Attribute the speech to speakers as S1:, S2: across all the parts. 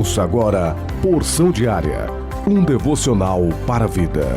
S1: Ouça agora Porção Diária, um devocional para a vida.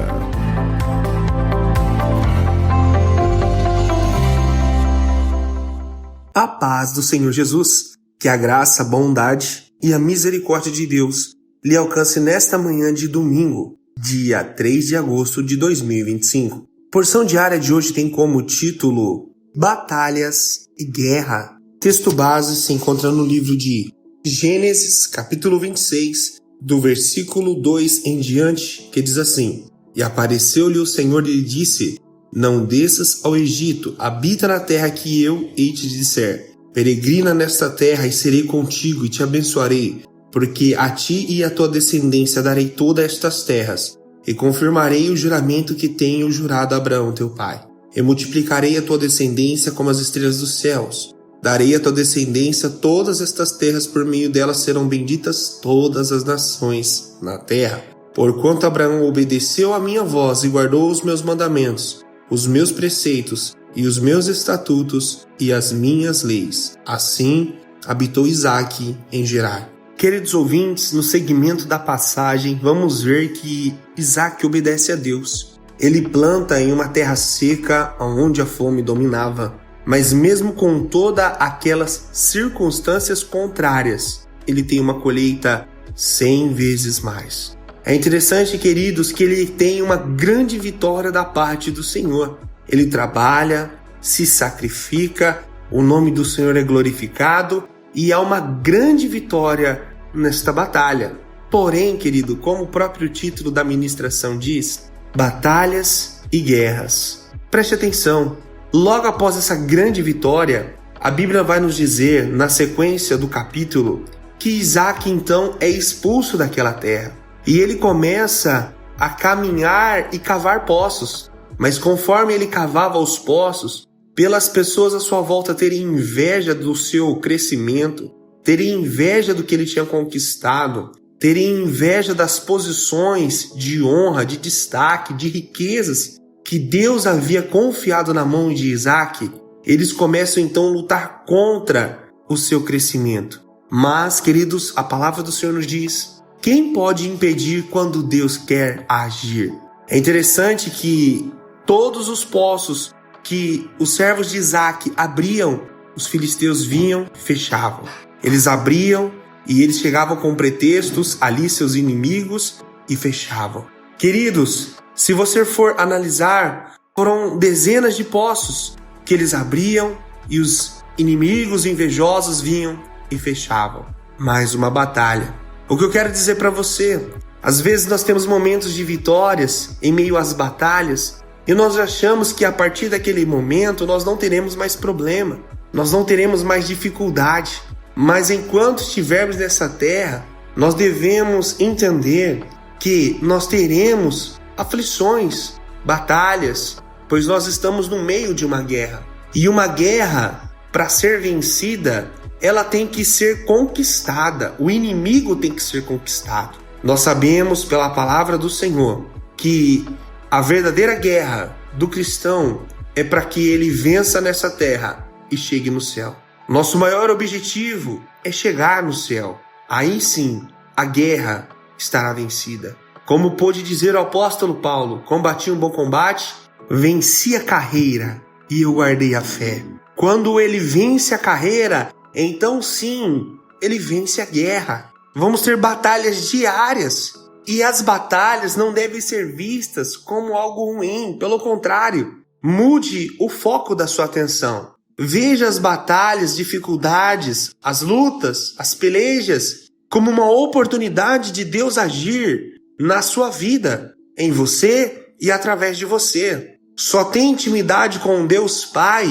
S2: A paz do Senhor Jesus, que a graça, a bondade e a misericórdia de Deus lhe alcance nesta manhã de domingo, dia 3 de agosto de 2025. Porção diária de hoje tem como título Batalhas e Guerra. Texto base se encontra no livro de Gênesis, capítulo 26, do versículo 2 em diante, que diz assim: E apareceu-lhe o Senhor e lhe disse: Não desças ao Egito, habita na terra que eu hei te disser. Peregrina nesta terra e serei contigo e te abençoarei, porque a ti e à tua descendência darei todas estas terras, e confirmarei o juramento que tenho jurado a Abraão teu pai. E multiplicarei a tua descendência como as estrelas dos céus. Darei à tua descendência todas estas terras, por meio delas serão benditas todas as nações na terra. Porquanto Abraão obedeceu à minha voz e guardou os meus mandamentos, os meus preceitos e os meus estatutos e as minhas leis. Assim habitou Isaque em Gerar. Queridos ouvintes, no segmento da passagem, vamos ver que Isaque obedece a Deus. Ele planta em uma terra seca onde a fome dominava. Mas mesmo com todas aquelas circunstâncias contrárias, ele tem uma colheita 100 vezes mais. É interessante, queridos, que ele tem uma grande vitória da parte do Senhor. Ele trabalha, se sacrifica, o nome do Senhor é glorificado e há uma grande vitória nesta batalha. Porém, querido, como o próprio título da ministração diz, batalhas e guerras. Preste atenção. Logo após essa grande vitória, a Bíblia vai nos dizer, na sequência do capítulo, que Isaque então é expulso daquela terra. E ele começa a caminhar e cavar poços. Mas conforme ele cavava os poços, pelas pessoas à sua volta terem inveja do seu crescimento, terem inveja do que ele tinha conquistado, terem inveja das posições de honra, de destaque, de riquezas que Deus havia confiado na mão de Isaque, eles começam então a lutar contra o seu crescimento. Mas, queridos, a palavra do Senhor nos diz: quem pode impedir quando Deus quer agir? É interessante que todos os poços que os servos de Isaque abriam, os filisteus vinham e fechavam. Eles abriam e eles chegavam com pretextos, ali seus inimigos, e fechavam. Queridos, se você for analisar, foram dezenas de poços que eles abriam e os inimigos invejosos vinham e fechavam. Mais uma batalha. O que eu quero dizer para você, às vezes nós temos momentos de vitórias em meio às batalhas e nós achamos que a partir daquele momento nós não teremos mais problema, nós não teremos mais dificuldade. Mas enquanto estivermos nessa terra, nós devemos entender que nós teremos aflições, batalhas, pois nós estamos no meio de uma guerra. E uma guerra, para ser vencida, ela tem que ser conquistada. O inimigo tem que ser conquistado. Nós sabemos pela palavra do Senhor que a verdadeira guerra do cristão é para que ele vença nessa terra e chegue no céu. Nosso maior objetivo é chegar no céu. Aí sim, a guerra estará vencida. Como pôde dizer o apóstolo Paulo, combati um bom combate, venci a carreira e eu guardei a fé. Quando ele vence a carreira, então sim, ele vence a guerra. Vamos ter batalhas diárias. E as batalhas não devem ser vistas como algo ruim. Pelo contrário, mude o foco da sua atenção. Veja as batalhas, dificuldades, as lutas, as pelejas como uma oportunidade de Deus agir na sua vida, em você e através de você. Só tem intimidade com Deus Pai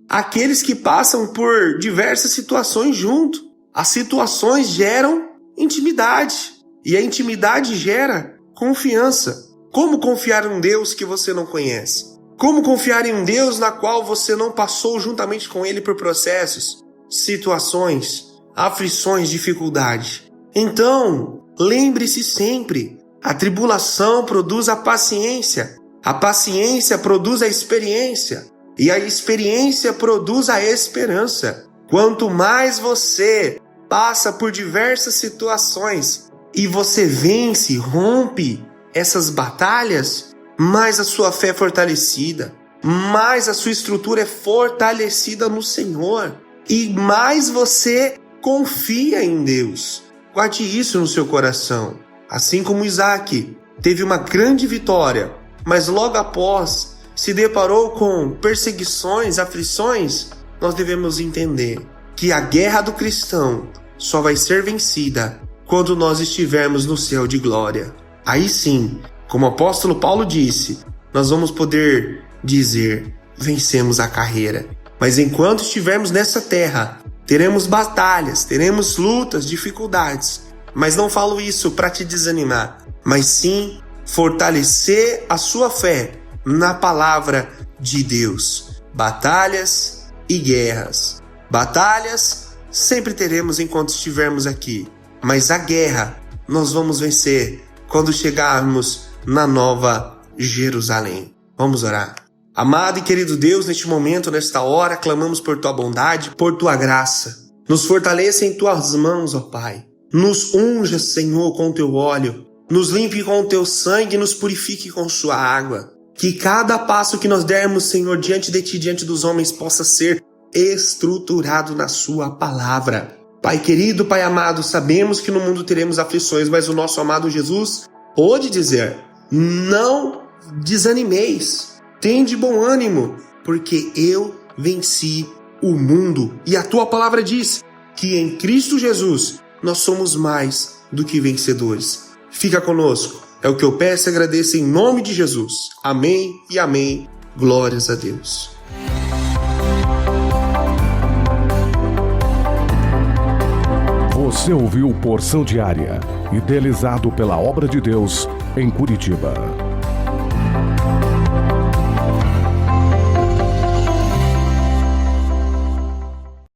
S2: aqueles que passam por diversas situações junto. As situações geram intimidade e a intimidade gera confiança. Como confiar em um Deus que você não conhece? Como confiar em um Deus na qual você não passou juntamente com Ele por processos, situações, aflições, dificuldade? Então, lembre-se sempre, a tribulação produz a paciência produz a experiência, e a experiência produz a esperança. Quanto mais você passa por diversas situações e você vence, rompe essas batalhas, mais a sua fé é fortalecida, mais a sua estrutura é fortalecida no Senhor e mais você confia em Deus. Guarde isso no seu coração. Assim como Isaac teve uma grande vitória, mas logo após se deparou com perseguições, aflições, nós devemos entender que a guerra do cristão só vai ser vencida quando nós estivermos no céu de glória. Aí sim, como o apóstolo Paulo disse, nós vamos poder dizer: vencemos a carreira. Mas enquanto estivermos nessa terra, teremos batalhas, teremos lutas, dificuldades. Mas não falo isso para te desanimar, mas sim fortalecer a sua fé na palavra de Deus. Batalhas e guerras. Batalhas sempre teremos enquanto estivermos aqui, mas a guerra nós vamos vencer quando chegarmos na Nova Jerusalém. Vamos orar. Amado e querido Deus, neste momento, nesta hora, clamamos por Tua bondade, por Tua graça. Nos fortaleça em Tuas mãos, ó Pai. Nos unja, Senhor, com Teu óleo. Nos limpe com o Teu sangue e nos purifique com Sua água. Que cada passo que nós dermos, Senhor, diante de Ti, diante dos homens, possa ser estruturado na Sua palavra. Pai querido, Pai amado, sabemos que no mundo teremos aflições, mas o nosso amado Jesus pôde dizer: não desanimeis, tende bom ânimo, porque eu venci o mundo. E a Tua palavra diz que em Cristo Jesus nós somos mais do que vencedores. Fica conosco, é o que eu peço e agradeço em nome de Jesus. Amém e amém. Glórias a Deus.
S1: Você ouviu Porção Diária, idealizado pela Obra de Deus em Curitiba.